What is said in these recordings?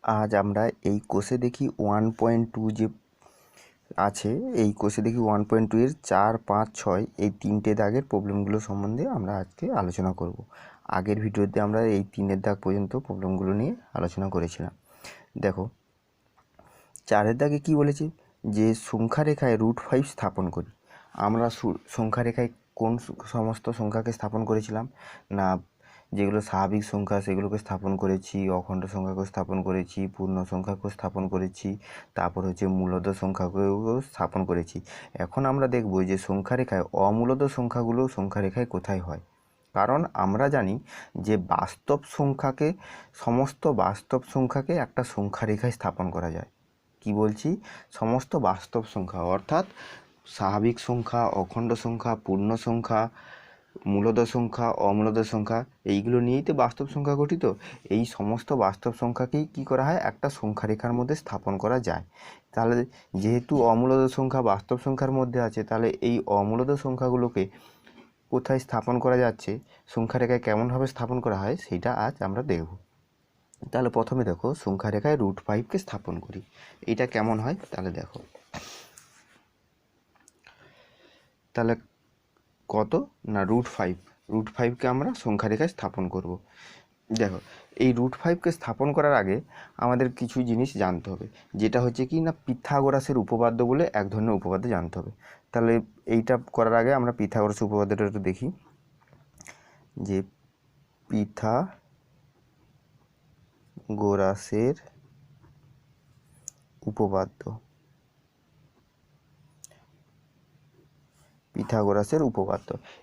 আজ আমরা এই কোষে দেখি 1.2 যে আছে, এই কোষে দেখি 1.2 এর 4, 5, 6 এই তিনটে দাগের প্রবলেমগুলো সম্বন্ধে আমরা আজকে আলোচনা করব। আগের ভিডিওতে আমরা এই 3 দাগ পর্যন্ত প্রবলেমগুলো নিয়ে আলোচনা করেছিলাম। দেখো 4 দাগে কি বলেছে, যে সংখ্যা রেখায় √5 স্থাপন করি। আমরা সংখ্যা রেখায় কোন সমস্ত সংখ্যাকে স্থাপন করেছিলাম না, যেগুলো স্বাভাবিক সংখ্যা সেগুলোকে স্থাপন করেছি, অখণ্ড সংখ্যাকেও স্থাপন করেছি, পূর্ণ সংখ্যাকেও স্থাপন করেছি, তারপর হচ্ছে মূলদ সংখ্যাকেও স্থাপন করেছি। এখন আমরা দেখব যে সংখ্যা রেখায় অমূলদ সংখ্যাগুলো সংখ্যা রেখায় কোথায় হয়। কারণ আমরা জানি যে সমস্ত বাস্তব সংখ্যাকে একটা সংখ্যা রেখায় স্থাপন করা যায়। কি বলছি, সমস্ত বাস্তব সংখ্যা অর্থাৎ স্বাভাবিক সংখ্যা, অখণ্ড সংখ্যা, পূর্ণ সংখ্যা, মূলদ সংখ্যা, অমূলদ সংখ্যা, এইগুলো নিয়েই তো বাস্তব সংখ্যা গঠিত। এই সমস্ত বাস্তব সংখ্যাকেই কী করা হয়, একটা সংখ্যা রেখার মধ্যে স্থাপন করা যায়। তাহলে যেহেতু অমূলদ সংখ্যা বাস্তব সংখ্যার মধ্যে আছে, তাহলে এই অমূলদ সংখ্যাগুলোকে কোথায় স্থাপন করা যাচ্ছে, সংখ্যা রেখায় কেমনভাবে স্থাপন করা হয়, সেটা আজ আমরা দেখব। তাহলে প্রথমে দেখো সংখ্যা রেখায় √5কে স্থাপন করি। এটা কেমন হয় তাহলে দেখো, তাহলে কত না √5কে আমরা সংখ্যা রেখায় স্থাপন করব। দেখো এই √5কে স্থাপন করার আগে আমাদের কিছু জিনিস জানতে হবে, যেটা হচ্ছে কি না, পিথাগোরাসের উপপাদ্য বলে এক ধরনের উপপাদ্য জানতে হবে। তাহলে এইটা করার আগে আমরা পিথাগোরাসের উপপাদ্যটা একটু দেখি, যে পিথাগোরাসের উপপাদ্য।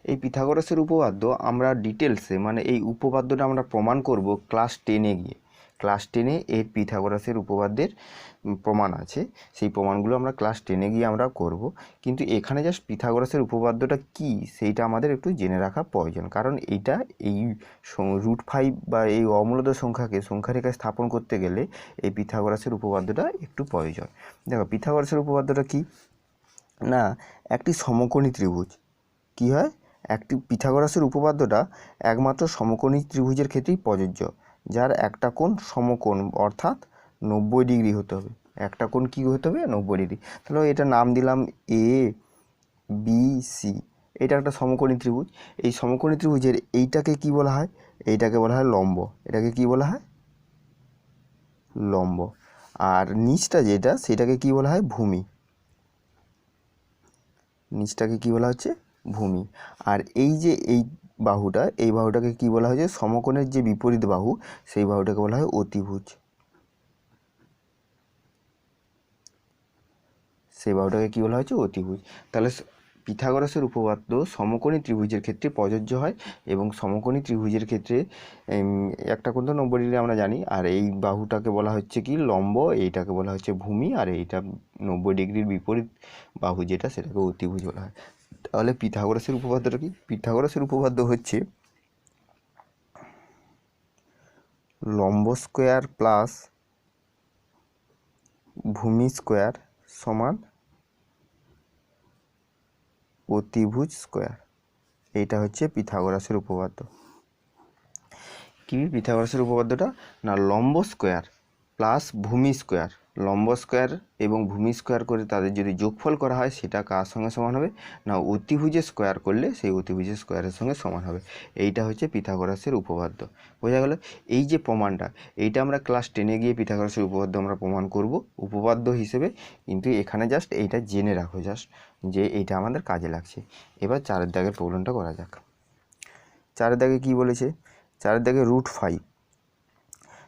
এই পিথাগোরাসের উপপাদ্য আমরা ডিটেলসে, মানে এই উপপাদ্যটা আমরা প্রমাণ করব ক্লাস 10-এ গিয়ে। ক্লাস 10-এ এর পিথাগোরাসের উপপাদ্যের প্রমাণ আছে, সেই প্রমাণগুলো আমরা ক্লাস 10-এ গিয়ে আমরা করব। কিন্তু এখানে জাস্ট পিথাগোরাসের উপপাদ্যটা কি সেইটা আমাদের একটু জেনে রাখা প্রয়োজন, কারণ এইটা এই √5 বা এই অমূলদ সংখ্যাকে সংখ্যা রেখায় স্থাপন করতে গেলে এই পিথাগোরাসের উপপাদ্যটা একটু প্রয়োজন। দেখো পিথাগোরাসের উপপাদ্যটা কি না, একটি সমকোণী ত্রিভুজ কি হয়, একটি পিথাগোরাসের উপপাদ্যটা একমাত্র সমকোণী ত্রিভুজের ক্ষেত্রেই প্রযোজ্য, যার একটা কোণ সমকোণ অর্থাৎ 90 ডিগ্রি হতে হবে। একটা কোণ কী হতে হবে, 90 ডিগ্রি। তাহলে এটা নাম দিলাম ABC। এটা একটা সমকোণী ত্রিভুজ। এই সমকোণী ত্রিভুজের এইটাকে কি বলা হয়, এইটাকে বলা হয় লম্ব। এটাকে কি বলা হয়, লম্ব। আর নিচটা যেটা, সেটাকে কি বলা হয়, ভূমি। নিচটাকে কি বলা হচ্ছে, ভূমি। আর এই যে এই বাহুটাকে কি বলা হয়েছে, সমকোণের যে বিপরীত বাহু, সেই বাহুটাকে বলা হয় অতিভুজ। সেই বাহুটাকে কি বলা হয়েছে, অতিভুজ। তাহলে পিথাগোরাসের উপপাদ্য সমকোণী ত্রিভুজের ক্ষেত্রে প্রযোজ্য হয়, এবং সমকোণী ত্রিভুজের ক্ষেত্রে একটা কোণ তো 90 ডিগ্রি আমরা জানি, আর এই বাহুটাকে বলা হচ্ছে কি, লম্ব। এইটাকে বলা হচ্ছে ভূমি, আর এইটা 90 ডিগ্রির বিপরীত বাহু যেটা, সেটাকে অতিভুজ বলা হয়। তাহলে পিথাগোরাসের উপপাদ্যটা কি, পিথাগোরাসের উপপাদ্য হচ্ছে লম্ব স্কোয়ার প্লাস ভূমি স্কোয়ার সমান অতিভুজ স্কোয়ার। এইটা হচ্ছে পিথাগোরাসের উপপাদ্য। কি পিথাগোরাসের উপপাদ্যটা না, লম্ব স্কোয়ার প্লাস ভূমি স্কোয়ার, লম্ব স্কোয়ার এবং ভূমি স্কোয়ার করে তাদের যদি যোগফল করা হয়, সেটা কার সঙ্গে সমান হবে না, অতিভুজের স্কোয়ার করলে সেই অতিভুজের স্কোয়ারের সঙ্গে সমান হবে। এইটা হচ্ছে পিথাগোরাসের উপপাদ্য। বোঝা গেল? এই যে প্রমাণটা, এইটা আমরা ক্লাস 10-এ গিয়ে পিথাগোরাসের উপপাদ্য আমরা প্রমাণ করব উপপাদ্য হিসেবে, কিন্তু এখানে জাস্ট এইটা জেনে রাখো, জাস্ট যে এইটা আমাদের কাজে লাগছে। এবার 4 দাগের প্রবলেমটা করা যাক। 4 দাগে কি বলেছে, 4 দাগে √5,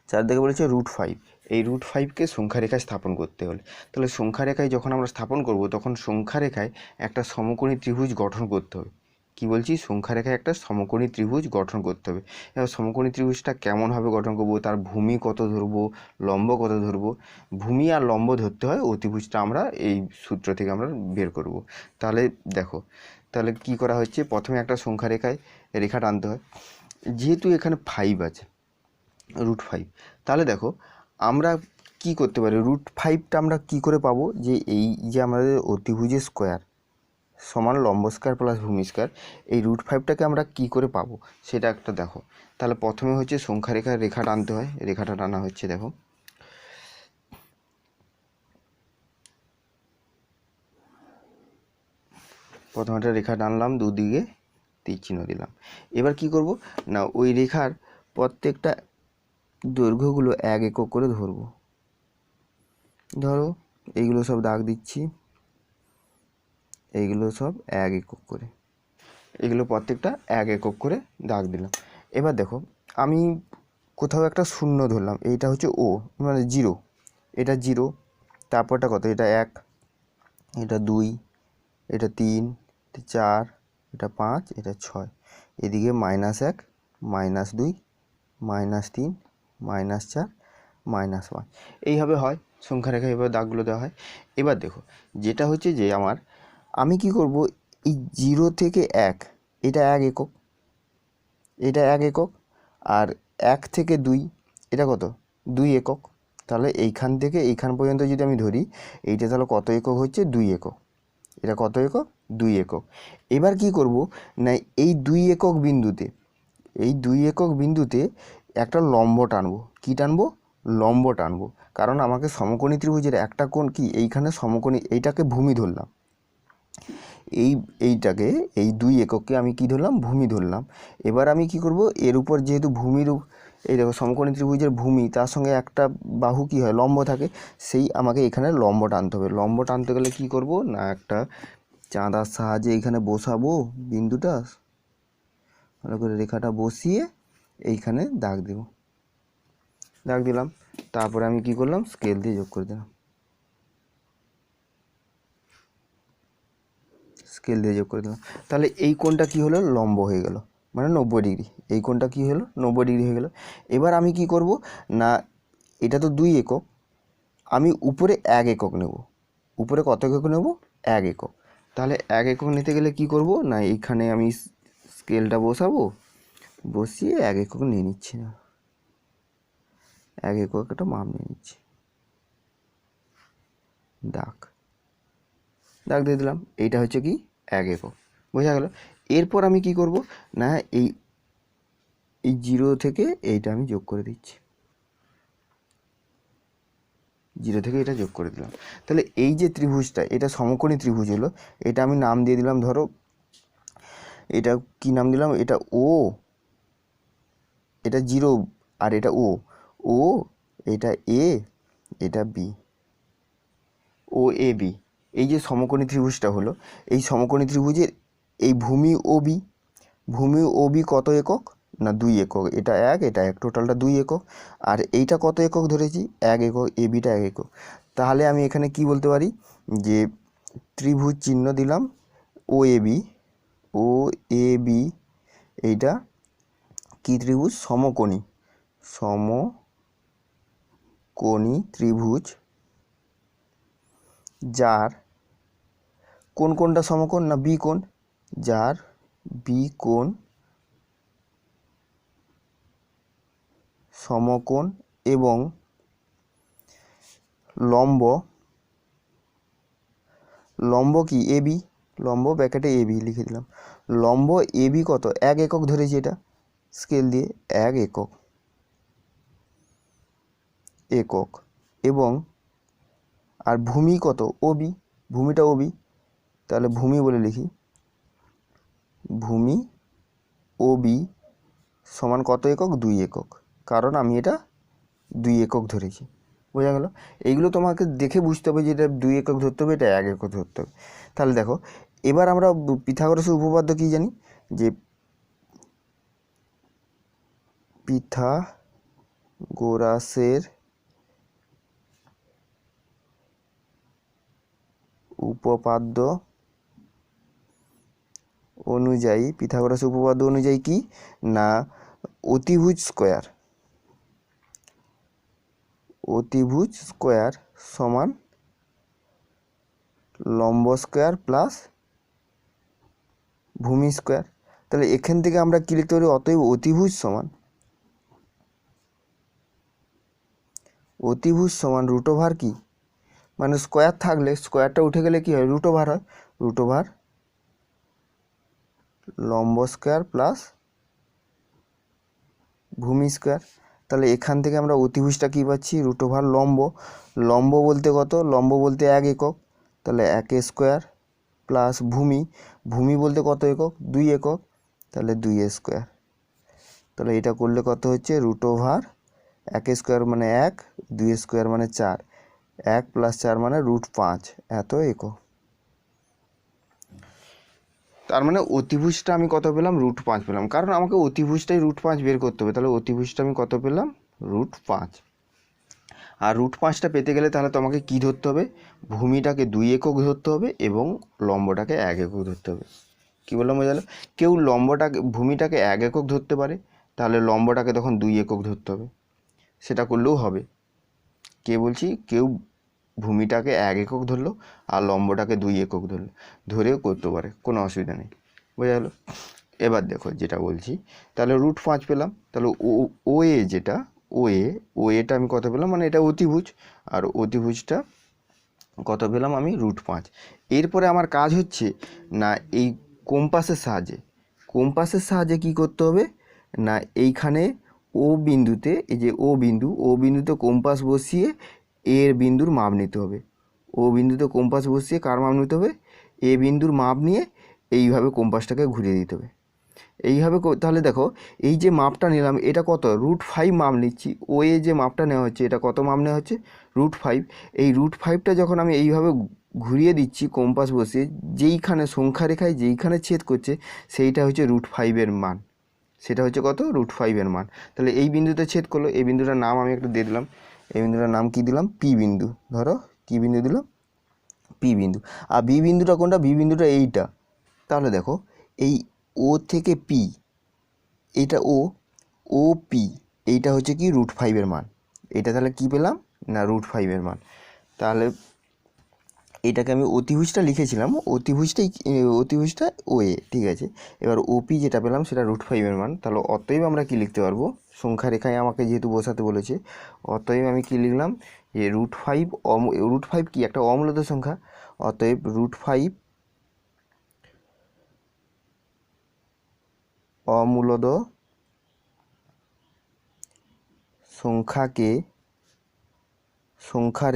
4 দাগে বলেছে √5। এই √5কে সংখ্যা রেখায় স্থাপন করতে হলে, তাহলে সংখ্যা রেখায় যখন আমরা স্থাপন করব, তখন সংখ্যা রেখায় একটা সমকোণী ত্রিভুজ গঠন করতে হবে। কি বলছি, সংখ্যা রেখায় একটা সমকোণী ত্রিভুজ গঠন করতে হবে। এবার সমকোণী ত্রিভুজটা কেমনভাবে গঠন করব, তার ভূমি কত ধরবো, লম্ব কত ধরবো। ভূমি আর লম্ব ধরতে হয়, অতিভুজটা আমরা এই সূত্র থেকে আমরা বের করব। তাহলে দেখো, তাহলে কি করা হচ্ছে, প্রথমে একটা সংখ্যা রেখায় রেখা টানতে হয়। যেহেতু এখানে 5 আছে, √5, তাহলে দেখো আমরা কি করতে পারি, √5টা আমরা কি করে পাবো, যে এই যে আমাদের অতিভুজের স্কোয়ার সমান লম্ব স্কোয়ার প্লাস ভূমি স্কোয়ার, এই √5টাকে আমরা কি করে পাবো সেটা একটা দেখো। তাহলে প্রথমে হচ্ছে সংখ্যা রেখা টানতে হয়। রেখাটা টানা হচ্ছে, দেখো প্রথমে একটা রেখা টানলাম, দুদিকে তীর চিহ্ন দিলাম। এবার কি করব না ওই রেখার প্রত্যেকটা দৈর্ঘ্যগুলো 1 একক করে ধরবো। ধরো এইগুলো সব দাগ দিচ্ছি, এইগুলো সব 1 একক করে, এগুলো প্রত্যেকটা 1 একক করে দাগ দিলাম। এবার দেখো আমি কোথাও একটা শূন্য ধরলাম, এইটা হচ্ছে ও মানে 0, এটা 0, তারপরটা কত, এটা 1, এটা 2, এটা 3, এটা 4, এটা 5, এটা 6, এদিকে -1, -2, -3, -4, -5, এইভাবে হয় সংখ্যা রেখা, এভাবে দাগগুলো দেওয়া হয়। এবার দেখো যেটা হচ্ছে যে আমি কি করব, এই 0 থেকে 1 এটা 1 একক, এটা 1 একক, আর 1 থেকে 2 এটা কত, 2 একক। তাহলে এইখান থেকে এইখান পর্যন্ত যদি আমি ধরি, এইটা তাহলে কত একক হচ্ছে, 2 একক। এটা কত একক, 2 একক। এবার কি করব না এই 2 একক বিন্দুতে, এই 2 একক বিন্দুতে একটা লম্ব টানবো। কি টানবো, লম্ব টানবো, কারণ আমাকে সমকোণী ত্রিভুজের একটা কোণ কি, এইখানে সমকোণী, এইটাকে ভূমি ধরলাম, এইটাকে এই 2 একককে আমি কি ধরলাম, ভূমি ধরলাম। এবার আমি কি করব, এর উপর যেহেতু ভূমির, এই দেখো সমকোণী ত্রিভুজের ভূমি, তার সঙ্গে একটা বাহু কি হয়, লম্ব থাকে, সেই আমাকে এখানে লম্ব টানতে হবে। লম্ব টানতে গেলে কি করব না একটা চাঁদার সাহায্যে এইখানে বসাবো বিন্দুটা, ভালো করে রেখাটা বসিয়ে এইখানে দাগ দেব, দাগ দিলাম। তারপরে আমি কি করলাম, স্কেল দিয়ে যোগ করে দিলাম, স্কেল দিয়ে যোগ করে দিলাম। তাহলে এই কোণটা কি হলো, লম্ব হয়ে গেল, মানে 90 ডিগ্রি। এই কোণটা কি হলো, 90 ডিগ্রি হয়ে গেল। এবার আমি কি করব না, এটা তো 2 একক, আমি উপরে 1 একক নেব। উপরে কত একক নেব, 1 একক। তাহলে 1 একক নিতে গেলে কি করব না, এইখানে আমি স্কেলটা বসাবো, বসিয়ে 1 একক নিয়ে নিচ্ছি, না 1 একক একটা মাপ নিয়ে নিচ্ছি, দাগ দাগ দিয়ে দিলাম। এইটা হচ্ছে কি 1 একক, বোঝা গেল। এরপর আমি কি করব না এই 0 থেকে এইটা আমি যোগ করে দিচ্ছি, 0 থেকে এটা যোগ করে দিলাম। তাহলে এই যে ত্রিভুজটা, এটা সমকোণী ত্রিভুজ হলো। এটা আমি নাম দিয়ে দিলাম, ধরো এটা কি নাম দিলাম, এটা ও, এটা 0, আর এটা ও, ও এটা এ, এটা বি, ও এ বি। এই যে সমকোণী ত্রিভুজটা হলো, এই সমকোণী ত্রিভুজের এই ভূমি ও বি, ভূমি ও বি কত একক না, 2 একক। এটা 1, এটা 1, টোটালটা 2 একক। আর এইটা কত একক ধরেছি, 1 একক, এ বিটা 1 একক। তাহলে আমি এখানে কি বলতে পারি, যে ত্রিভুজ চিহ্ন দিলাম ও A B, O A B, এইটা কি ত্রিভুজ, সমকোণী, সমকোণী ত্রিভুজ, যার কোন কোনটা সমকোণ না, বি কোণ, যার বি কোণ সমকোণ এবং লম্ব, লম্ব কি এ বি, লম্ব ব্র্যাকেটে এ বি লিখে দিলাম। লম্ব এ বি কত, 1 একক ধরেছি, এটা স্কেল দিয়ে 1 একক, একক। এবং আর ভূমি কত, ও বি, ভূমিটা ও বি, তাহলে ভূমি বলে লিখি, ভূমি ও বি সমান কত একক, 2 একক, কারণ আমি এটা 2 একক ধরেছি, বোঝা গেল। এইগুলো তোমাকে দেখে বুঝতে হবে যে এটা 2 একক ধরতে হবে, এটা 1 একক ধরতে হবে। তাহলে দেখো এবার আমরা পিথাগোরাসের উপপাদ্য কি জানি, যে পিথাগোরাসের উপপাদ্য অনুযায়ী, পিথাগোরাসের উপপাদ্য অনুযায়ী কি না, অতিভুজ স্কয়ার, অতিভুজ স্কয়ার সমান লম্ব স্কয়ার প্লাস ভূমি স্কয়ার। তাহলে এখান থেকে আমরা কি লিখতে পারি, অতএব অতিভুজ সমান, অতিভুজ সমান রুট ওভার কি, মানে স্কয়ার থাকলে স্কয়ারটা উঠে গেলে কি হয়, রুট ওভার হয়, রুট ওভার লম্ব স্কয়ার প্লাস ভূমি স্কয়ার। তাহলে এখান থেকে আমরা অতিভুজটা কী পাচ্ছি, রুট ওভার লম্ব, লম্ব বলতে কত, লম্ব বলতে 1 একক, তাহলে 1 স্কয়ার প্লাস ভূমি, ভূমি বলতে কত একক, 2 একক, তাহলে 2 স্কোয়ার। তাহলে এটা করলে কত হচ্ছে, √1 স্কোয়ার মানে 1, 2 স্কোয়ার মানে 4, 1 + 4 মানে √5 এত একক। তার মানে অতিভুজটা আমি কত পেলাম, √5 পেলাম, কারণ আমাকে অতিভুজটাই √5 বের করতে হবে। তাহলে অতিভুজটা আমি কত পেলাম, √5। আর √5টা পেতে গেলে তাহলে তোমাকে কি ধরতে হবে, ভূমিটাকে 2 একক ধরতে হবে এবং লম্বটাকে 1 একক ধরতে হবে। কী বললাম বোঝা গেল? কেউ ভূমিটাকে 1 একক ধরতে পারে, তাহলে লম্বটাকে তখন 2 একক ধরতে হবে, সেটা করলেও হবে। কে বলছি, কেউ ভূমিটাকে 1 একক ধরলো আর লম্বটাকে 2 একক ধরলো, ধরেও করতে পারে, কোনো অসুবিধা নেই। বোঝা গেল? এবার দেখো যেটা বলছি, তাহলে √5 পেলাম। তাহলে ও এ যেটা ও এটা আমি কত পেলাম, মানে এটা অতিভুজ, আর অতিভুজটা কত পেলাম আমি, √5। এরপরে আমার কাজ হচ্ছে না এই কম্পাসের সাহায্যে কী করতে হবে না, এইখানে ও বিন্দুতে, এই যে ও বিন্দুতে কম্পাস বসিয়ে এর বিন্দুর মাপ নিতে হবে। ও বিন্দুতে কম্পাস বসিয়ে কার মাপ নিতে হবে, এ বিন্দুর মাপ নিয়ে এইভাবে কম্পাসটাকে ঘুরিয়ে দিতে হবে এইভাবে। তাহলে দেখো এই যে মাপটা নিলাম এটা কত, √5 মাপ নিচ্ছি। ও এ যে মাপটা নেওয়া হচ্ছে এটা কত মাপ নেওয়া হচ্ছে, √5। এই √5টা যখন আমি এইভাবে ঘুরিয়ে দিচ্ছি কম্পাস বসিয়ে, যেইখানে সংখ্যা রেখায় যেইখানে ছেদ করছে সেইটা হচ্ছে √5-এর মান, সেটা হচ্ছে কত, √5-এর মান। তাহলে এই বিন্দুতে ছেদ করলো, এই বিন্দুটার নাম আমি একটু দিয়ে দিলাম, এই বিন্দুটার নাম কি দিলাম, পি বিন্দু। ধরো কি বিন্দু দিলাম, পি বিন্দু। আর বি বিন্দুটা কোনটা, বি বিন্দুটা এইটা। তাহলে দেখো এই ও থেকে পি, এইটা ও পি, এইটা হচ্ছে কি √5-এর মান। এটা তাহলে কি পেলাম না, √5-এর মান। তাহলে এটাকে আমি অতিভুজটা লিখেছিলাম, অতিভুজটা ও এ, ঠিক আছে। এবার ওপি যেটা পেলাম সেটা √5-এর মান। তাহলে অতএব আমরা কি লিখতে পারবো, সংখ্যা রেখায় আমাকে যেহেতু বসাতে বলেছে, অতএব আমি কি লিখলাম, যে √5 কি একটা অমূলত সংখ্যা, অতএব √5 অমূলদ সংখ্যাকে সংখ্যা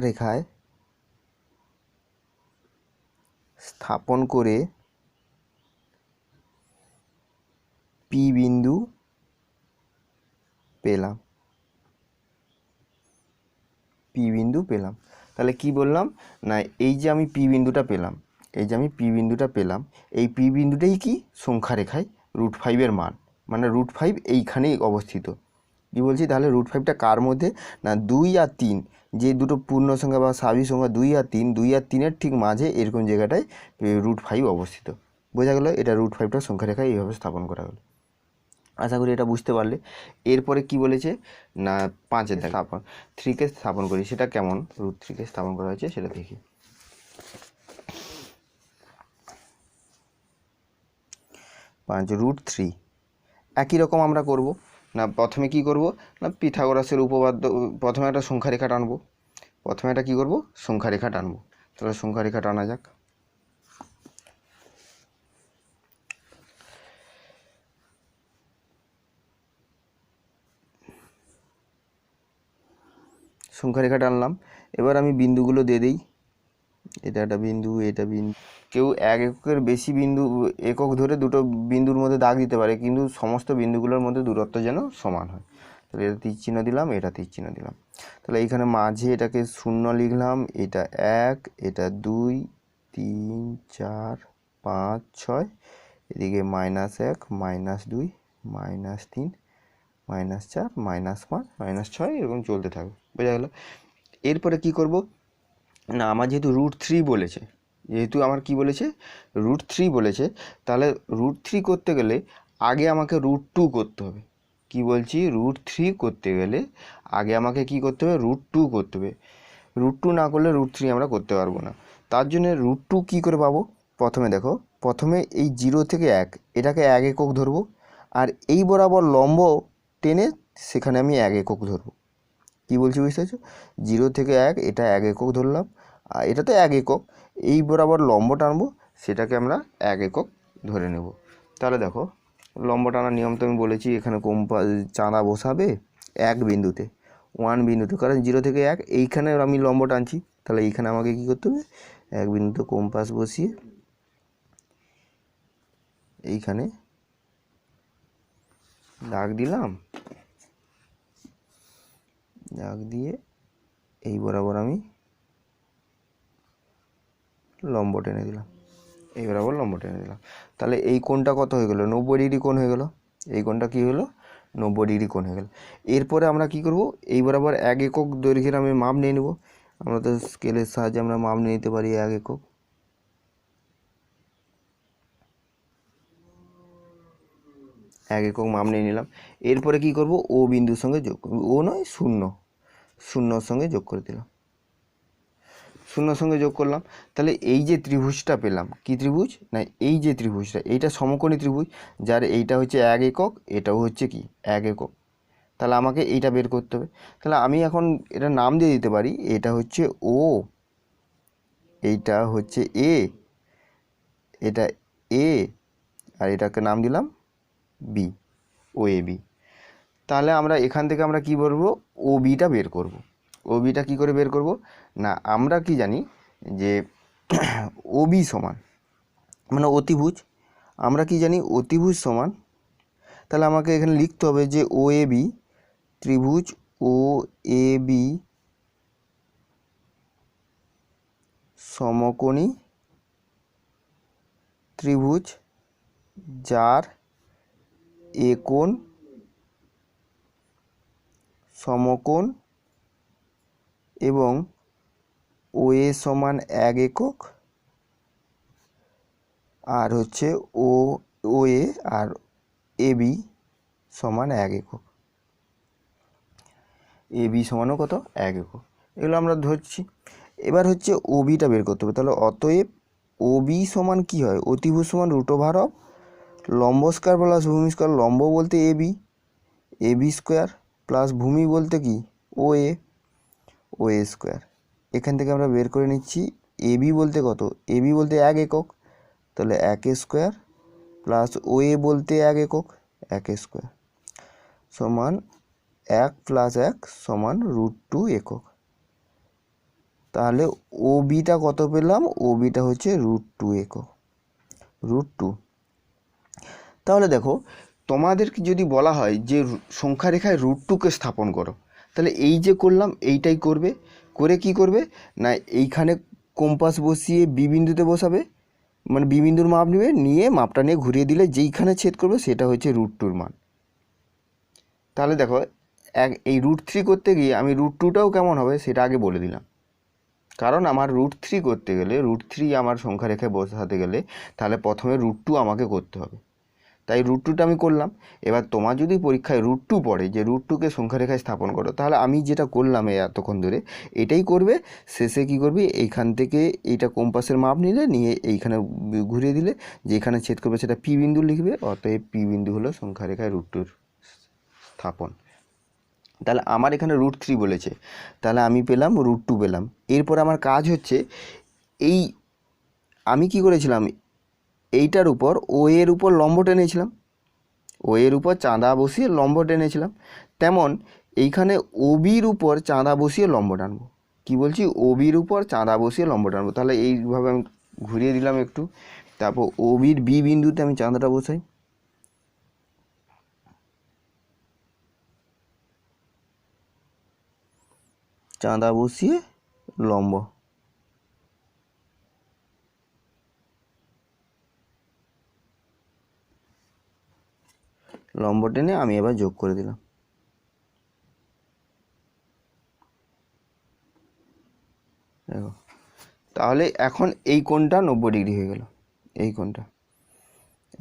রেখায় স্থাপন করে পি বিন্দু পেলাম। তাহলে কি বললাম না, এই যে আমি পি বিন্দুটা পেলাম, এই পি বিন্দুটাই কি সংখ্যা রেখায় √5-এর মান, মানে √5 এইখানেই অবস্থিত। কি বলছি, তাহলে √5টা কার মধ্যে না, 2 আর 3, যে দুটো পূর্ণ সংখ্যা বা স্বাভাবিক সংখ্যা 2 আর 3-এর ঠিক মাঝে এরকম জায়গাটায় √5 অবস্থিত। বোঝা গেল? এটা √5টা সংখ্যা রেখায় এইভাবে স্থাপন করা হলো। আশা করি এটা বুঝতে পারলে। এরপরে কি বলেছে না, 5-এর দাগ 3কে স্থাপন করি, সেটা কেমন, √3কে স্থাপন করা হয়েছে সেটা দেখি। 5 √3 একই রকম আমরা করব না। প্রথমে কি করব না, পিথাগোরাসের উপপাদ্য, প্রথমে একটা সংখ্যা রেখা টানবো, তাহলে সংখ্যা রেখা টানা যাক। সংখ্যা রেখা টানলাম। এবার আমি বিন্দুগুলো দিয়ে দিই, এটা একটা বিন্দু, এটা বিন্দু। কেউ 1 এককের বেশি একক ধরে দুটো বিন্দুর মধ্যে দাগ দিতে পারে, কিন্তু সমস্ত বিন্দুগুলোর মধ্যে দূরত্ব যেন সমান হয়। তাহলে এটা তীর চিহ্ন দিলাম, এটা তীর চিহ্ন দিলাম। তাহলে এইখানে মাঝে এটাকে 0 লিখলাম, এটা 1, এটা 2, 3, 4, 5, 6, এদিকে -1, -2, -3, -4, -5, -6, এরকম চলতে থাকবে। বোঝা গেল? এরপরে কি করব না, আমার যেহেতু √3 বলেছে, তাহলে √3 করতে গেলে আগে আমাকে √2 করতে হবে। কি বলছি, √3 করতে গেলে আগে আমাকে কি করতে হবে, √2 করতে হবে। √2 না করলে √3 আমরা করতে পারবো না। তার জন্য √2 কী করে পাবো, প্রথমে দেখো, প্রথমে এই 0 থেকে 1 এটাকে 1 একক ধরবো, আর এই বরাবর লম্ব টেনে সেখানে আমি 1 একক ধরবো। কি বলছি বুঝতে পারছো, 0 থেকে 1 এটা 1 একক ধরলাম, আর এটা তো 1 একক, এই বরাবর লম্ব টানবো, সেটাকে আমরা 1 একক ধরে নেব। তাহলে দেখো লম্ব টানার নিয়ম তো আমি বলেছি, এখানে চাঁদা বসাবে, এক বিন্দুতে, 1 বিন্দুতে, কারণ 0 থেকে 1 এইখানে আমি লম্ব টানছি, তাহলে এইখানে আমাকে কী করতে হবে, এক বিন্দুতে কম্পাস বসিয়ে এইখানে দাগ দিলাম, দাগ দিয়ে এই বরাবর আমি লম্ব টেনে দিলাম, এই বরাবর লম্ব টেনে দিলাম। তাহলে এই কোণটা কত হয়ে গেল, 90 ডিগ্রি কোণ হয়ে গেল। এই কোণটা কী হলো, 90 ডিগ্রি কোণ হয়ে গেল। এরপরে আমরা কি করব, এই বরাবর 1 একক দৈর্ঘ্যের আমি মাপ নিয়ে নেব। আমরা তো স্কেলের সাহায্যে আমরা মাপ নিয়ে নিতে পারি 1 একক। এক একক মাপ নিয়ে নিলাম। এরপরে কি করব, ও বিন্দুর সঙ্গে যোগ করব, ও নয় শূন্যর সঙ্গে যোগ করে দিলাম, শূন্যর সঙ্গে যোগ করলাম। তাহলে এই যে ত্রিভুজটা পেলাম, কি ত্রিভুজ না, এই যে ত্রিভুজটা, এইটা সমকোণী ত্রিভুজ, যার এইটা হচ্ছে 1 একক, এটাও হচ্ছে কি 1 একক। তাহলে আমাকে এইটা বের করতে হবে। তাহলে আমি এখন এটা নাম দিয়ে দিতে পারি, এটা হচ্ছে ও, এইটা হচ্ছে এ, এটা এ, আর এটাকে নাম দিলাম বি, ও এ বি। তাহলে আমরা এখান থেকে আমরা কি বলবো, ও বিটা বের করব। ও বিটা কী করে বের করব না, আমরা কি জানি যে ও বি সমান মানে অতিভুজ, আমরা কি জানি অতিভুজ সমান, তাহলে আমাকে এখানে লিখতে হবে যে ও এ বি, ত্রিভুজ ও এ বি সমকোণী ত্রিভুজ, যার এ কোণ সমকোণ এবং ও এ সমান 1 একক, আর হচ্ছে ও এ আর এ বি সমান 1 একক, এ বি সমানও কত 1 একক, এগুলো আমরা ধরছি। এবার হচ্ছে ও বিটা বের করতে হবে। তাহলে অতএব ও বি সমান কী হয়, অতিভুজ সমান √, লম্ব স্কয়ার প্লাস ভূমি স্কয়ার, লম্ব বলতে এ বি স্কোয়ার প্লাস ভূমি বলতে কি ও এ স্কোয়ার। এখান থেকে আমরা বের করে নিচ্ছি এ বি বলতে কত, এ বি বলতে 1 একক, তাহলে 1 স্কোয়ার প্লাস ও এ বলতে 1 একক, 1 স্কোয়ার সমান 1 প্লাস 1 সমান √2 একক। তাহলে ও বিটা কত পেলাম, ও বিটা হচ্ছে √2 একক, √2। তাহলে দেখো, তোমাদেরকে যদি বলা হয় যে সংখ্যা রেখায় √2কে স্থাপন করো, তাহলে এই যে করলাম এইটাই করবে, করে কি করবে না, এইখানে কম্পাস বসিয়ে বি বিন্দুতে বসাবে, মানে বি বিন্দুর মাপ নেবে, নিয়ে মাপটা নিয়ে ঘুরিয়ে দিলে যেইখানে ছেদ করবে সেটা হচ্ছে √2-র মান। তাহলে দেখো, এই √3 করতে গিয়ে আমি √2টাও কেমন হবে সেটা আগে বলে দিলাম, কারণ আমার √3 করতে গেলে, √3 আমার সংখ্যা রেখায় বসাতে গেলে তাহলে প্রথমে √2 আমাকে করতে হবে, তাই √2টা আমি করলাম। এবার তোমার যদি পরীক্ষায় √2 পড়ে যে √2কে সংখ্যা রেখায় স্থাপন করো, তাহলে আমি যেটা করলাম এতক্ষণ ধরে এটাই করবে। শেষে কি করবি, এইখান থেকে এইটা কম্পাসের মাপ নিয়ে এইখানে ঘুরিয়ে দিলে যেখানে ছেদ করবে সেটা পি বিন্দু লিখবে, অতএব পি বিন্দু হলো সংখ্যা রেখায় √2-র স্থাপন। তাহলে আমার এখানে √3 বলেছে, তাহলে আমি পেলাম √2 পেলাম। এরপর আমার কাজ হচ্ছে, এই আমি কি করেছিলাম, এইটার উপর ও এর উপর লম্ব টেনেছিলাম, ও এর উপর চাঁদা বসিয়ে লম্ব টেনেছিলাম, তেমন এইখানে ও বির উপর চাঁদা বসিয়ে লম্ব টানবো। কি বলছি, ও বির উপর চাঁদা বসিয়ে লম্ব টানবো। তাহলে এইভাবে আমি ঘুরিয়ে দিলাম একটু, তারপর ও বির বি বিন্দুতে আমি চাঁদাটা বসাই, চাঁদা বসিয়ে লম্ব, লম্ব টেনে আমি এবার যোগ করে দিলাম। দেখো, তাহলে এখন এই কোণটা 90 ডিগ্রি হয়ে গেল, এই কোণটা,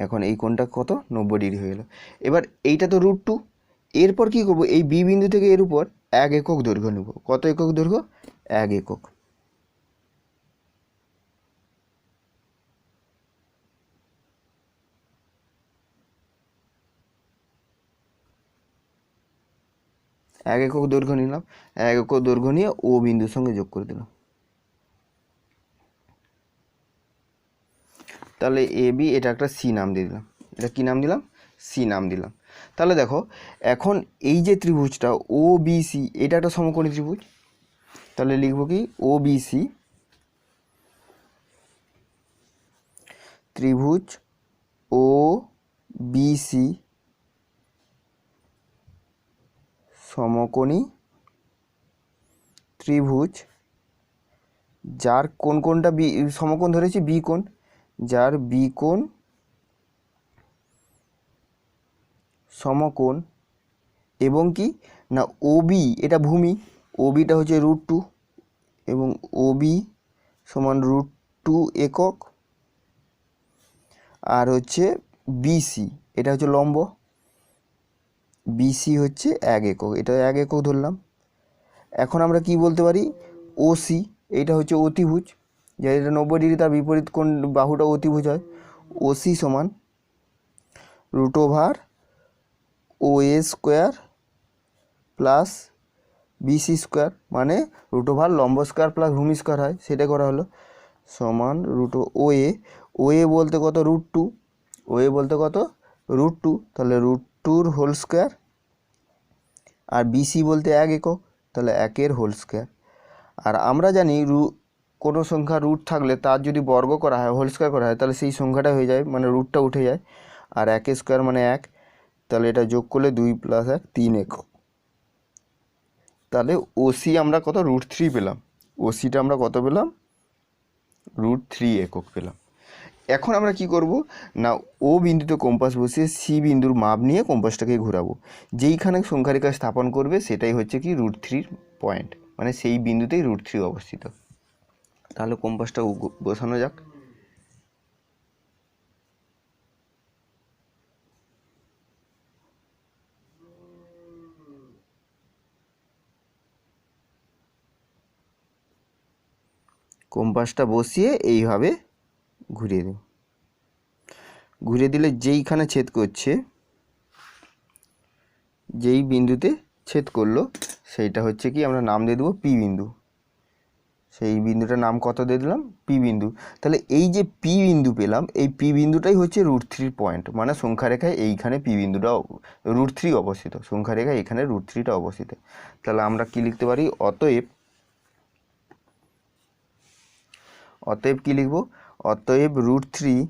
এখন এই কোণটা কত 90 ডিগ্রি হয়ে গেল। এবার এইটা তো √2, এরপর কি করব, এই বি বিন্দু থেকে এর উপর 1 একক দৈর্ঘ্য নেব। কত একক দৈর্ঘ্য, 1 একক। এক একক দৈর্ঘ্য নিলাম, 1 একক দৈর্ঘ্য নিয়ে ও বিন্দুর সঙ্গে যোগ করে দিলাম। তাহলে এ বি, এটা একটা সি নাম দিয়ে দিলাম, এটা কি নাম দিলাম, সি নাম দিলাম। তাহলে দেখো এখন এই যে ত্রিভুজটা ও বি সি, এটা একটা সমকোণী ত্রিভুজ। তাহলে লিখব কি ও বি সি, ত্রিভুজ ও বি সি সমকোণী ত্রিভুজ, যার কোন কোনটা বি সমকোণ ধরেছি, বি কোণ, যার বি কোণ সমকোণ, এবং কি না ওবি এটা ভূমি, ওবিটা হচ্ছে √2 এবং ওবি সমান √2 একক, আর হচ্ছে বিসি এটা হচ্ছে লম্ব, বিসি হচ্ছে 1 একক, এটা 1 একক ধরলাম। এখন আমরা কি বলতে পারি, ওসি এইটা হচ্ছে অতিভুজ, যে এটা 90 ডিগ্রি, তার বিপরীত কোণ বাহুটা অতিভুজ হয়। ওসি সমান √OA square plus BC square, মানে √, লম্ব স্কোয়ার প্লাস ভূমি স্কোয়ার হয়, সেটা করা হলো, সমান √OA, ওএ বলতে কত √2, ওএ বলতে কত √2, তাহলে √2 হোল স্কোয়ার, আর বিসি বলতে 1 একক, তাহলে 1 হোল স্কোয়ার। আর আমরা জানি কোনো সংখ্যা রুট থাকলে তার যদি বর্গ করা হয়, হোল স্কোয়ার করা হয়, তাহলে সেই সংখ্যাটা হয়ে যায়, মানে রুটটা উঠে যায়, আর 1 স্কোয়ার মানে 1, তাহলে এটা যোগ করলে 2 + 1 3 একক। তাহলে ওসি আমরা কত √3 পেলাম, ওসিটা আমরা কত পেলাম √3 একক পেলাম। এখন আমরা কি করব না, ও বিন্দুতে কম্পাস বসিয়ে সি বিন্দুর মাপ নিয়ে কম্পাসটাকে ঘোরাবো, যেইখানে সংখ্যারেখা স্থাপন করবে সেটাই হচ্ছে কি √3 পয়েন্ট, মানে সেই বিন্দুতেই √3 অবস্থিত। তাহলে কম্পাসটা বসানো যাক। কম্পাসটা বসিয়ে এইভাবে ঘুরিয়ে দেব, ঘুরিয়ে দিলে যেইখানে ছেদ করছে, যেই বিন্দুতে ছেদ করলো সেইটা হচ্ছে কি আমরা নাম দিয়ে দেবো পি বিন্দু, সেই বিন্দুটার নাম কত দিয়ে দিলাম পি বিন্দু। তাহলে এই যে পি বিন্দু পেলাম, এই পি বিন্দুটাই হচ্ছে √3 পয়েন্ট, মানে সংখ্যারেখায় এইখানে পি বিন্দুটা √3 অবস্থিত, সংখ্যারেখায় এখানে √3টা অবস্থিত। তাহলে আমরা কি লিখতে পারি, অতএব কি লিখব, অতএব √3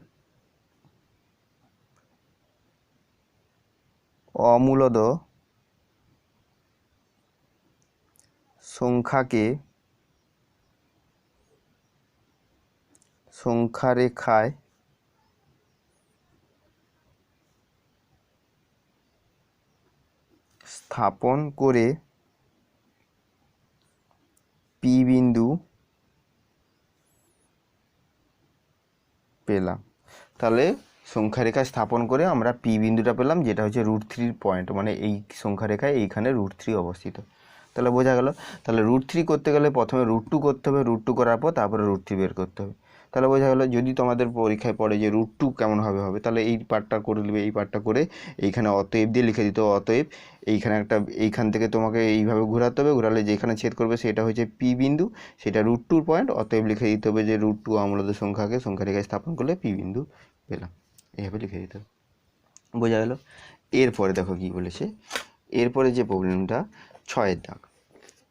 অমূলদ সংখ্যাকে সংখ্যারেখায় স্থাপন করে পি বিন্দু পেলাম। তাহলে সংখ্যারেখা স্থাপন করে আমরা পি বিন্দুটা পেলাম, যেটা হচ্ছে √3 পয়েন্ট, মানে এই সংখ্যারেখায় এইখানে √3 অবস্থিত। তাহলে বোঝা গেল। তাহলে √3 করতে গেলে প্রথমে √2 করতে হবে, √2 করার পর তারপরে √3 বের করতে হবে। তাহলে বোঝা গেল। যদি তোমাদের পরীক্ষায় পড়ে যে √2 কেমন হবে, তাহলে এই পার্টটা করে নেবে, এই পার্টটা করে এইখানে অতএব দিয়ে লিখে দিতে হবে, অতএব এইখানে একটা, এইখান থেকে তোমাকে এইভাবে ঘোরাতে হবে, ঘোরালে যেখানে ছেদ করবে সেটা হচ্ছে পি বিন্দু, সেটা √2 পয়েন্ট, অতএব লিখে দিতে হবে যে √2 অমূলদ সংখ্যাকে সংখ্যারেখায় স্থাপন করলে পি বিন্দু পেলাম, এইভাবে লিখে দিতে হবে। বোঝা গেল। এরপরে দেখো কি বলেছে, এরপরে যে প্রবলেমটা 6-এর দাগ,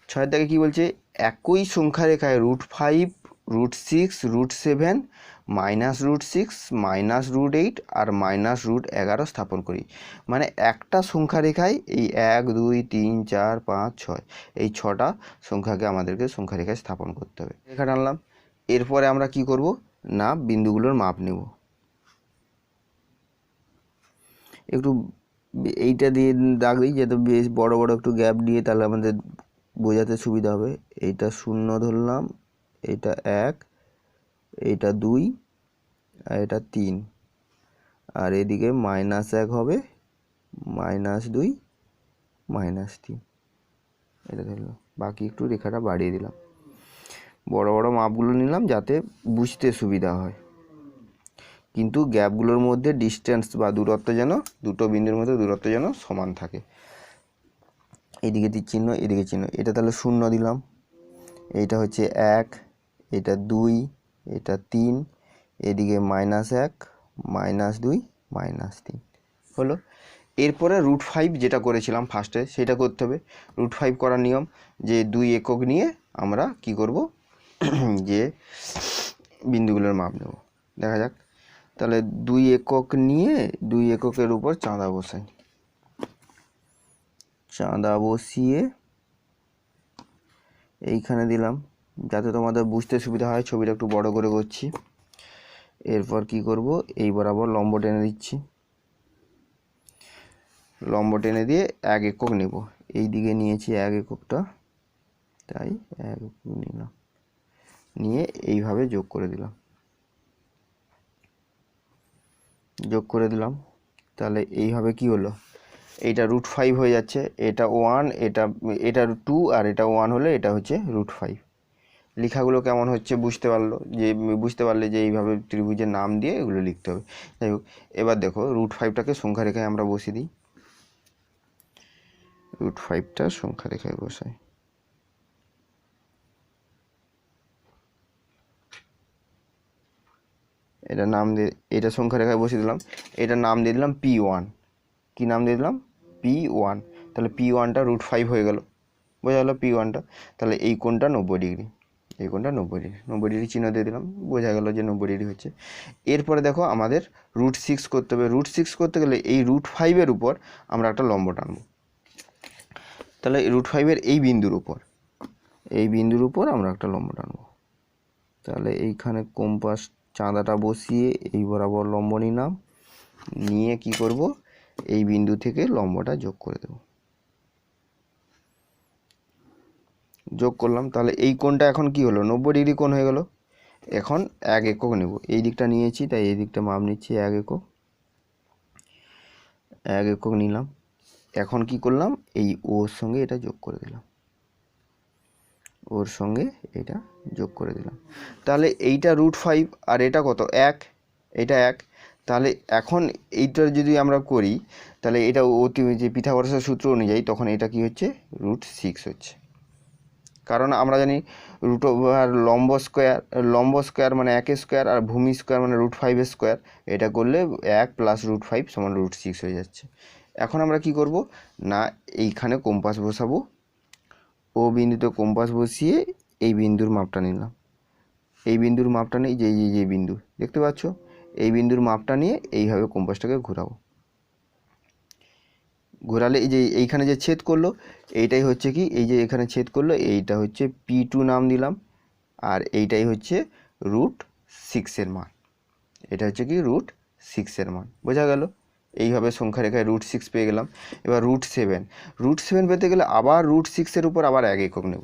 6-এর দাগে কী বলছে, একই সংখ্যারেখায় √5 √6 √7 -√6 -√8 আর -√11 স্থাপন করি। মানে একটা সংখ্যারেখায় এই 1 2 3 4 5 6 এই 6টা সংখ্যাকে আমাদেরকে সংখ্যারেখায় স্থাপন করতে হবে। রেখা টানলাম। এরপরে আমরা কি করব না, বিন্দুগুলোর মাপ নেব। একটু এইটা দিয়ে দাগ দিই, যাতে বেশ বড় বড় একটু গ্যাপ দিয়ে, তাহলে আমাদের বোঝাতে সুবিধা হবে। এইটা 0 ধরলাম, এটা 1, এইটা 2, আর এটা 3, আর এদিকে -1 হবে, -2 -3, এটা ধরলাম। বাকি একটু রেখাটা বাড়িয়ে দিলাম, বড় বড় মাপগুলো নিলাম যাতে বুঝতে সুবিধা হয়, কিন্তু গ্যাপগুলোর মধ্যে ডিস্টেন্স বা দূরত্ব যেন, দুটো বিন্দুর মধ্যে দূরত্ব যেন সমান থাকে। এদিকে চিহ্ন, এদিকে চিহ্ন, এটা তাহলে 0 দিলাম, এইটা হচ্ছে 1, এটা 2, এটা 3, এদিকে -1 -2 -3 হলো। এরপরে √5 যেটা করেছিলাম ফার্স্টে সেটা করতে হবে। √5 করার নিয়ম যে 2 একক নিয়ে আমরা কি করব যে বিন্দুগুলোর মাপ নেব। দেখা যাক, তাহলে 2 একক নিয়ে 2 এককের উপর চাঁদা বসাই। চাঁদা বসিয়ে এইখানে দিলাম, যাতে তোমাদের বুঝতে সুবিধা হয় ছবিটা একটু বড় করে করছি। এরপর কি করব, এই বরাবর লম্ব টেনে দিচ্ছি। লম্ব টেনে দিয়ে 1 একক নেব। এই দিকে নিয়েছি 1 এককটা, তাই 1 একক নিলাম, নিয়ে এইভাবে যোগ করে দিলাম। তাহলে এইভাবে কি হলো, এইটা √5 হয়ে যাচ্ছে, এটা 1, এটা 2 আর এটা 1 হলে এটা হচ্ছে √5। লেখাগুলো কেমন হচ্ছে বুঝতে পারলে যে এইভাবে ত্রিভুজের নাম দিয়ে এগুলো লিখতে হবে। যাই হোক, এবার দেখো √5টাকে সংখ্যা রেখায় আমরা বসিয়ে দিই। √5টা সংখ্যা রেখায় বসাই। এটা নাম দিয়ে, এটা সংখ্যা রেখায় বসিয়ে দিলাম। এটা নাম দিয়ে দিলাম P1। কি নাম দিয়ে দিলাম? P1। তাহলে P1টা √5 হয়ে গেল, বোঝা গেল P1টা। তাহলে এই কোণটা 90 ডিগ্রি, এই কোণটা 90 ডিগ্রি চিহ্ন দিয়ে দিলাম, বোঝা গেল যে 90 ডিগ্রি হচ্ছে। এরপরে দেখো আমাদের √6 করতে হবে। √6 করতে গেলে এই √5-এর উপর আমরা একটা লম্ব টানবো। তাহলে √5-এর এই বিন্দুর উপর আমরা একটা লম্ব টানবো। তাহলে এইখানে কম্পাস চাঁদাটা বসিয়ে এই বরাবর লম্ব নিলাম, নিয়ে কি করব, এই বিন্দু থেকে লম্বটা যোগ করে দেব। যোগ করলাম, তাহলে এই কোণটা এখন কি হলো, 90 ডিগ্রি কোণ হয়ে গেল। এখন 1 একক নেব, এই দিকটা নিয়েছি তাই এই দিকটা মাপ নিচ্ছি 1 একক। 1 একক নিলাম। এখন কি করলাম, এই ওর সঙ্গে এটা যোগ করে দিলাম, তাহলে এইটা √5 আর এটা কত, 1, এটা 1। তাহলে এখন এইটার যদি আমরা করি, তাহলে এটা যে পিথাগোরাসের সূত্র অনুযায়ী তখন এটা কি হচ্ছে, √6 হচ্ছে। কারণ আমরা জানি লম্ব স্কোয়ার মানে 1 স্কোয়ার, আর ভূমি স্কোয়ার মানে √5 স্কোয়ার। এটা করলে 1 + √5 = √6 হয়ে যাচ্ছে। এখন আমরা কি করব না, এইখানে কম্পাস বসাবো। ও বিন্দুতে কম্পাস বসিয়ে এই বিন্দুর মাপটা নিলাম। এই বিন্দুর মাপটা নিয়ে যে বিন্দু দেখতে পাচ্ছ, এই বিন্দুর মাপটা নিয়ে এইভাবে কম্পাসটাকে ঘোরালে এই যে এইখানে যে ছেদ করলো এইটাই হচ্ছে কি, এই যে এখানে ছেদ করলো এইটা হচ্ছে P2 নাম দিলাম, আর এইটাই হচ্ছে √6-এর মান। এটা হচ্ছে কি √6-এর মান, বোঝা গেল। এইভাবে সংখ্যা রেখায় √6 পেয়ে গেলাম। এবার √7 পেতে গেলে আবার √6-এর উপর আবার 1 একক নেব।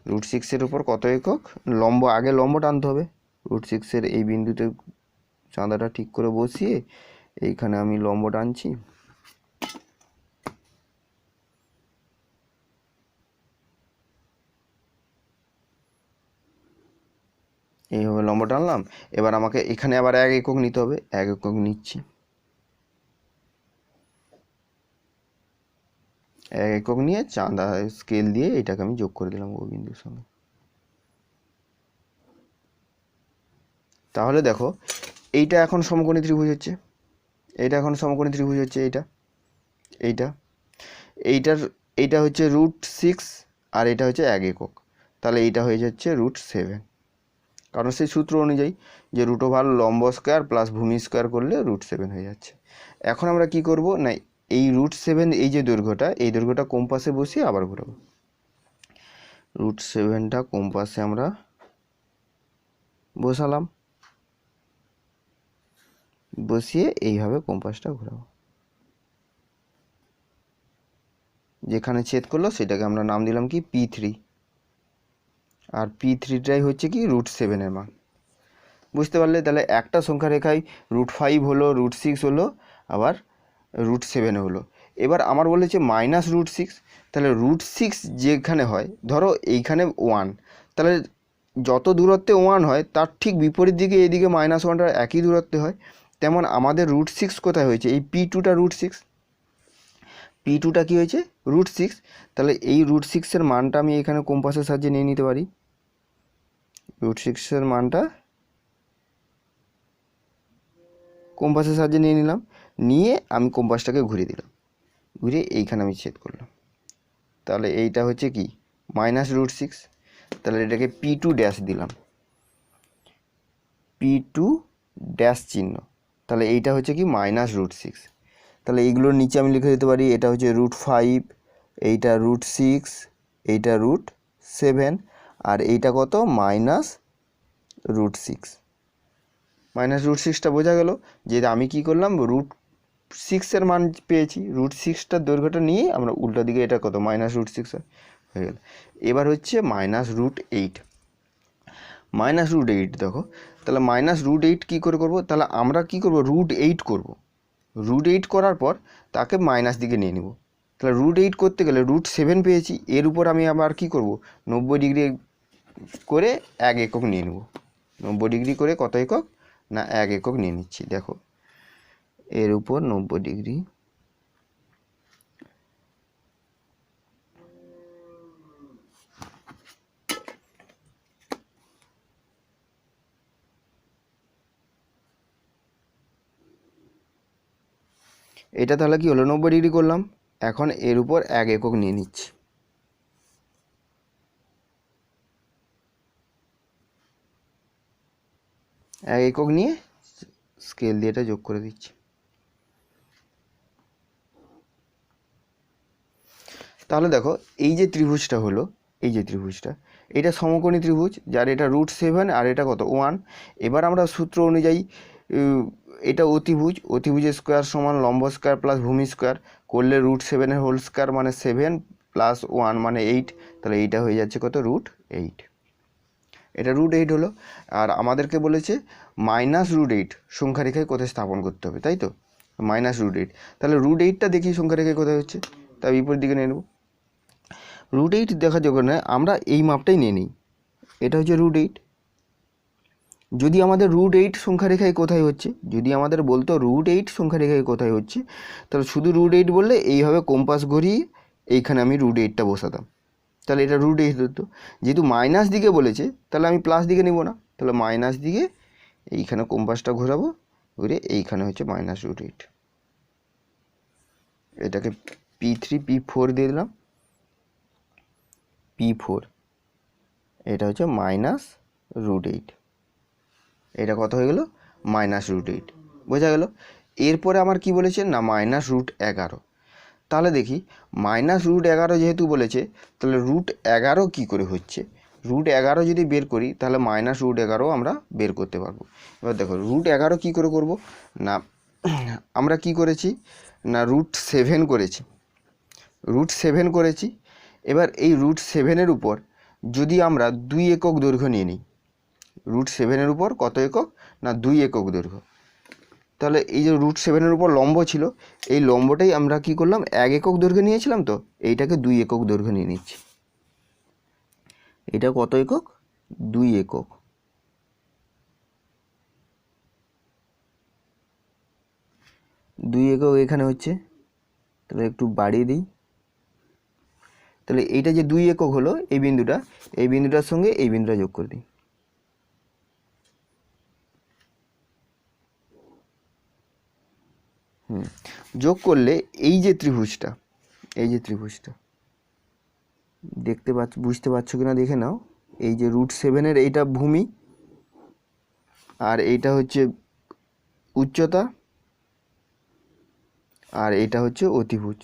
√6-এর উপর কত একক, আগে লম্ব টানতে হবে। √6-এর এই বিন্দুতে চাঁদাটা ঠিক করে বসিয়ে এইখানে আমি লম্ব টানছি। এইভাবে লম্ব টানলাম। এবার আমাকে এখানে আবার 1 একক নিতে হবে, 1 একক নিচ্ছি। 1 একক নিয়ে চাঁদা স্কেল দিয়ে এটাকে আমি যোগ করে দিলাম ও বিন্দুর সঙ্গে। তাহলে দেখো এইটা এখন সমকোণী ত্রিভুজ হচ্ছে, এইটা হচ্ছে √6 আর এটা হচ্ছে 1 একক। তাহলে এইটা হয়ে যাচ্ছে √7, কারণ সেই সূত্র অনুযায়ী যে লম্ব স্কোয়ার প্লাস ভূমি স্কোয়ার করলে √7 হয়ে যাচ্ছে। এখন আমরা কি করব না, এই √7 এই যে দৈর্ঘ্যটা কম্পাসে বসিয়ে আবার ঘোরাবো। √7টা কম্পাসে আমরা বসালাম, বসিয়ে এইভাবে কম্পাসটা ঘোরাবো। যেখানে ছেদ করলো সেটাকে আমরা নাম দিলাম কি P3, আর P3টাই হচ্ছে কি √7-এর মান। বুঝতে পারলে? তাহলে একটা সংখ্যা রেখায় √5 হলো, √6 হলো, আবার √7 হলো। এবার আমার বলেছে -√6, তাহলে √6 যেখানে হয়, ধরো এইখানে 1, তাহলে যত দূরত্বে 1 হয় তার ঠিক বিপরীত দিকে এইদিকে -1টা একই দূরত্বে হয়। তেমন আমাদের √6 কোথায় হয়েছে, এই P2টা √6, P2টা কি হয়েছে √6। তাহলে এই √6-এর মানটা আমি এখানে কম্পাসের সাহায্যে নিয়ে নিতে পারি। √6-এর মানটা কম্পাসের সাহায্যে নিয়ে নিলাম, নিয়ে আমি কম্পাসটাকে ঘুরিয়ে দিলাম, ঘুরিয়ে এইখানে আমি ছেদ করলাম। তাহলে এইটা হচ্ছে কি -√6, তাহলে এটাকে P2 ড্যাশ দিলাম, P2 ড্যাশ চিহ্ন, তাহলে এইটা হচ্ছে কি -√6। তাহলে এইগুলোর নিচে আমি লিখে দিতে পারি এটা হচ্ছে √5, এইটা √6, এইটা √7, আর এইটা কত -√6। -√6টা বোঝা গেল যে আমি কি করলাম, √6 মান পেয়েছি, √6টার দৈর্ঘ্যটা নিয়ে আমরা উল্টা দিকে এটা কত -√6 হয়ে গেল। এবার হচ্ছে -√8, -√8 দেখো, তাহলে -√8 কী করে করব, তাহলে আমরা কি করব √8 করব, √8 করার পর তাকে মাইনাস দিকে নিয়ে নিব। তাহলে √8 করতে গেলে √7 পেয়েছি, এর উপর আমি আবার কি করব 90 ডিগ্রি করে 1 একক নিয়ে নেব। 90 ডিগ্রি করে কত একক না 1 একক নিয়ে নিচ্ছি। দেখো এর উপর 90 ডিগ্রি, এটা তাহলে কি হলো 90 ডিগ্রি করলাম, এখন এর উপর 1 একক নিয়ে নিচ্ছি। এক একক নিয়ে স্কেল দিয়ে এটা যোগ করে দিচ্ছি। তাহলে দেখো এই যে ত্রিভুজটা হলো, এই যে ত্রিভুজটা, এটা সমকোণী ত্রিভুজ, যার এটা √7 আর এটা কত 1। এবার আমরা সূত্র অনুযায়ী এটা অতিভুজ, অতিভুজের স্কোয়ার সমান লম্ব স্কোয়ার প্লাস ভূমি স্কোয়ার করলে √7 এর হোল স্কোয়ার মানে 7 প্লাস 1 মানে 8, তাহলে এইটা হয়ে যাচ্ছে কত √8। এটা √8 হলো। আর আমাদেরকে বলেছে -√8 সংখ্যা রেখায় কোথায় স্থাপন করতে হবে, তাই তো -√8। তাহলে √8টা দেখি সংখ্যা রেখায় কোথায় হচ্ছে, তার বিপরীত দিকে নিয়ে নেব। √8 দেখার জন্য আমরা এই মাপটাই নিয়ে নিই, এটা হচ্ছে √8। যদি আমাদের √8 সংখ্যা রেখায় কোথায় হচ্ছে, যদি আমাদের বলতো √8 সংখ্যা রেখায় কোথায় হচ্ছে, তাহলে শুধু √8 বললে এইভাবে কম্পাস ঘুরিয়ে এইখানে আমি √8টা বসাতাম, তাহলে এটা √8 হতো। যেহেতু মাইনাস দিকে বলেছে তাহলে আমি প্লাস দিকে নিব না, তাহলে মাইনাস দিকে এইখানে কম্পাসটা ঘোরাবো, ঘুরে এইখানে হচ্ছে -√8। এটাকে P3 P4 দিয়ে দিলাম, P4, এটা হচ্ছে -√8, এটা কত হয়ে গেল -√8, বোঝা গেল। এরপরে আমার কি বলেছে না -√11। তাহলে দেখি -√11 যেহেতু বলেছে, তাহলে √11 কি করে হচ্ছে, √11 যদি বের করি তাহলে -√11 আমরা বের করতে পারবো। এবার দেখো √11 কি করে করব না, আমরা কি করেছি না √7 করেছি, √7 করেছি। এবার এই √7-এর উপর যদি আমরা 2 একক দৈর্ঘ্য নিয়ে নিই, √7-এর উপর কত একক না 2 একক দৈর্ঘ্য, তাহলে এই যে √7-এর উপর লম্ব ছিল, এই লম্বটাই আমরা কি করলাম 1 একক দৈর্ঘ্য নিয়েছিলাম, তো এইটাকে 2 একক দৈর্ঘ্য নিয়ে নিচ্ছি। এটা কত একক 2 একক। দুই একক এখানে হচ্ছে, তাহলে একটু বাড়িয়ে দিই। তাহলে এইটা যে 2 একক হলো, এই বিন্দুটা, এই বিন্দুটার সঙ্গে এই বিন্দুটা যোগ করে দিই। যোগ করলে এই যে ত্রিভুজটা, এই যে ত্রিভুজটা দেখতে পাচ্ছ, বুঝতে পারছো কিনা দেখে নাও। এই যে √7-এর এইটা ভূমি, আর এইটা হচ্ছে উচ্চতা, আর এইটা হচ্ছে অতিভুজ।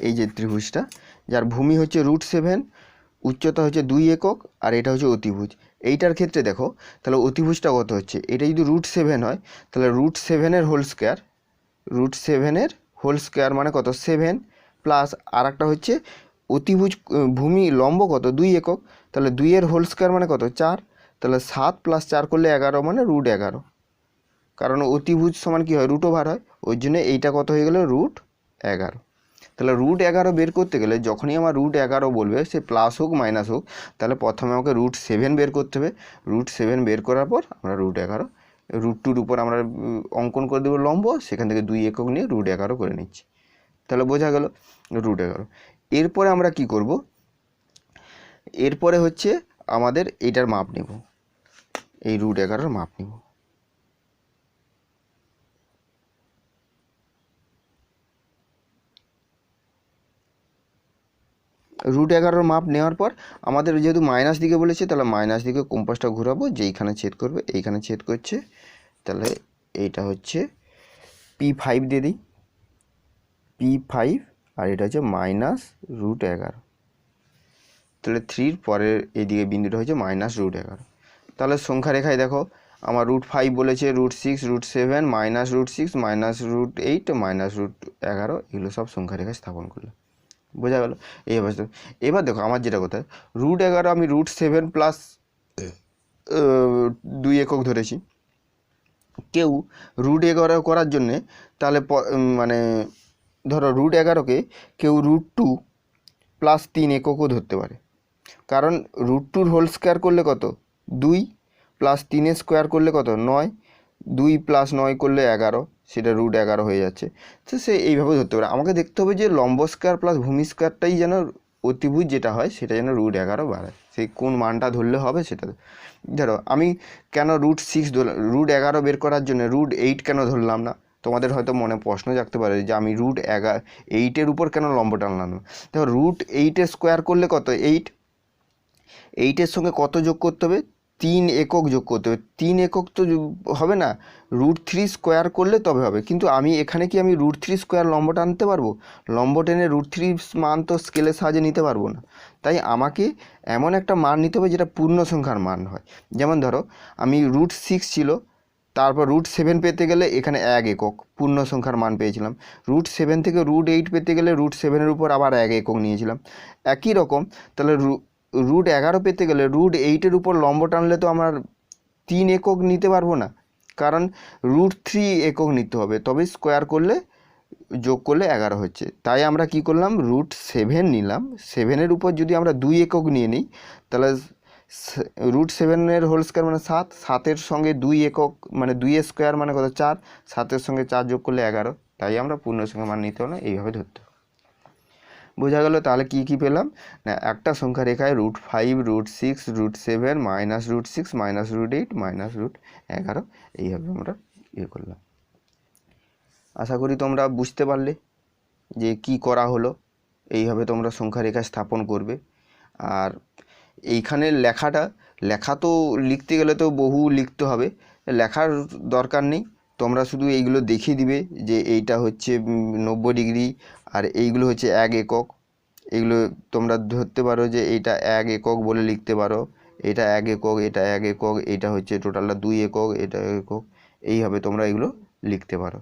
এই যে ত্রিভুজটা, যার ভূমি হচ্ছে √7, উচ্চতা হচ্ছে 2 একক, আর এটা হচ্ছে অতিভুজ। এইটার ক্ষেত্রে দেখো তাহলে অতিভুজটা কত হচ্ছে, এটা যদি √7 হয় তাহলে √7-এর হোল স্কোয়ার, √7-এর হোল স্কোয়ার মানে কত 7, প্লাস আর একটা হচ্ছে অতিভুজ ভূমি লম্ব কত 2 একক, তাহলে 2-এর হোল স্কোয়ার মানে কত 4, তাহলে 7 + 4 করলে 11 মানে √11, কারণ অতিভুজ সমান কী হয় √ওভার হয়, ওই জন্য এইটা কত হয়ে গেল √11। তাহলে √11 বের করতে গেলে যখনই আমার √11 বলবে, সে প্লাস হোক মাইনাস হোক, তাহলে প্রথমে আমাকে √7 বের করতে হবে। √7 বের করার পর আমরা √11, √2-র উপর আমরা অঙ্কন করে দেবো লম্ব, সেখান থেকে 2 একক নিয়ে √11 করে নিচ্ছি। তাহলে বোঝা গেল √11। এরপরে আমরা কি করব, এরপরে হচ্ছে আমাদের এইটার মাপ নেব, এই √11-র মাপ নেব। √11 মাপ নেওয়ার পর আমাদের যেহেতু মাইনাস দিকে বলেছে, তাহলে মাইনাস দিকে কম্পাসটা ঘোরাবো, যেইখানে ছেদ করবে এইখানে ছেদ করছে, তাহলে এইটা হচ্ছে P5 দিয়ে দিই, P5, আর এটা হচ্ছে -√11, তাহলে 3 পরের এইদিকে বিন্দুটা হচ্ছে -√11। তাহলে সংখ্যা রেখায় দেখো আমার √5 বলেছে, √6, √7, -√6, -√8, -√11, এগুলো সব সংখ্যা রেখায় স্থাপন করলে বোঝা গেল। এই অবস্থা। এবার দেখো আমার যেটা কথা, √11 আমি √7 প্লাস 2 একক ধরেছি। কেউ √11 করার জন্যে তাহলে মানে ধরো √11কে কেউ √2 প্লাস 3 এককও ধরতে পারে, কারণ √2 হোল স্কোয়ার করলে কত 2, প্লাস 3 স্কোয়ার করলে কত 9, 2 প্লাস 9 করলে 11, সেটা √11 হয়ে যাচ্ছে। তো সে এইভাবে ধরতে পারে। আমাকে দেখতে হবে যে লম্ব স্কোয়ার প্লাস ভূমি স্কোয়ারটাই যেন অতিভুজ যেটা হয় সেটা যেন √11 বাড়ায়, সেই কোন মানটা ধরলে হবে সেটা। ধরো আমি কেন √6 ধরলাম, √11 বের করার জন্য √8 কেন ধরলাম না? তোমাদের হয়তো মনে প্রশ্ন জাগতে পারে যে আমি √8 উপর কেন লম্ব টানলাম না। দেখো √8 স্কোয়ার করলে কত 8, 8-এর সঙ্গে কত যোগ করতে হবে 3 একক যোগ করতে হবে। 3 একক তো হবে না, √3 স্কোয়ার করলে তবে হবে। কিন্তু আমি এখানে কি আমি √3 স্কোয়ার লম্ব টানতে পারবো? লম্ব টেনে √3 মান তো স্কেলের সাহায্যে নিতে পারবো না। তাই আমাকে এমন একটা মান নিতে হবে যেটা পূর্ণ সংখ্যার মান হয়। যেমন ধরো আমি √6 ছিল, তারপর √7 পেতে গেলে এখানে 1 একক পূর্ণ সংখ্যার মান পেয়েছিলাম। √7 থেকে √8 পেতে গেলে √7-এর উপর আবার 1 একক নিয়েছিলাম। একই রকম তাহলে √11 পেতে গেলে √8-এর উপর লম্ব টানলে তো আমার 3 একক নিতে পারবো না, কারণ √3 একক নিতে হবে, তবে স্কোয়ার করলে যোগ করলে 11 হচ্ছে। তাই আমরা কি করলাম √7 নিলাম। 7-এর উপর যদি আমরা 2 একক নিয়ে নিই তাহলে √7-এর হোল স্কোয়ার মানে 7, 7-এর সঙ্গে 2 একক মানে 2 স্কোয়ার মানে কত 4, 7-এর সঙ্গে 4 যোগ করলে 11। তাই আমরা পূর্ণ সংখ্যা মান নিতে হলো এইভাবে ধরতে হবে। বোঝা গেল? তাহলে কি কি পেলাম না, একটা সংখ্যা রেখায় √5, √6, √7, -√6, -√8, -√11, এইভাবে আমরা করলাম। আশা করি তোমরা বুঝতে পারলে যে কি করা হলো। এইভাবে তোমরা সংখ্যা রেখা স্থাপন করবে। আর এইখানে লেখা তো লিখতে গেলে তো বহু লিখতে হবে, লেখার দরকার নেই। তোমরা শুধু এইগুলো দেখিয়ে দিবে যে এইটা হচ্ছে 90 ডিগ্রি আর এইগুলো হচ্ছে 1 একক। এগুলো তোমরা ধরতে পারো যে এইটা 1 একক বলে লিখতে পারো, এটা 1 একক, এটা 1 একক, এটা হচ্ছে টোটালটা 2 একক, এটা একক। এইভাবে তোমরা এগুলো লিখতে পারো।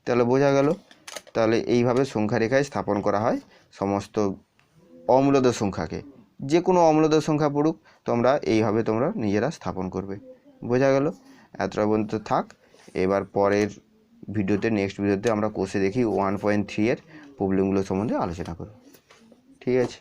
তাহলে বোঝা গেল? তাহলে এইভাবে সংখ্যা রেখায় স্থাপন করা হয় সমস্ত অমূলদ সংখ্যাকে। যে কোনো অমূলদ সংখ্যা পড়ুক তোমরা এইভাবে তোমরা নিজেরা স্থাপন করবে। বোঝা গেল? এতটা পর্যন্ত থাক। এবার পরের ভিডিওতে, নেক্সট ভিডিওতে আমরা কোষে দেখি 1.3 এর প্রবলেমগুলো সম্বন্ধে আলোচনা করব। ঠিক আছে?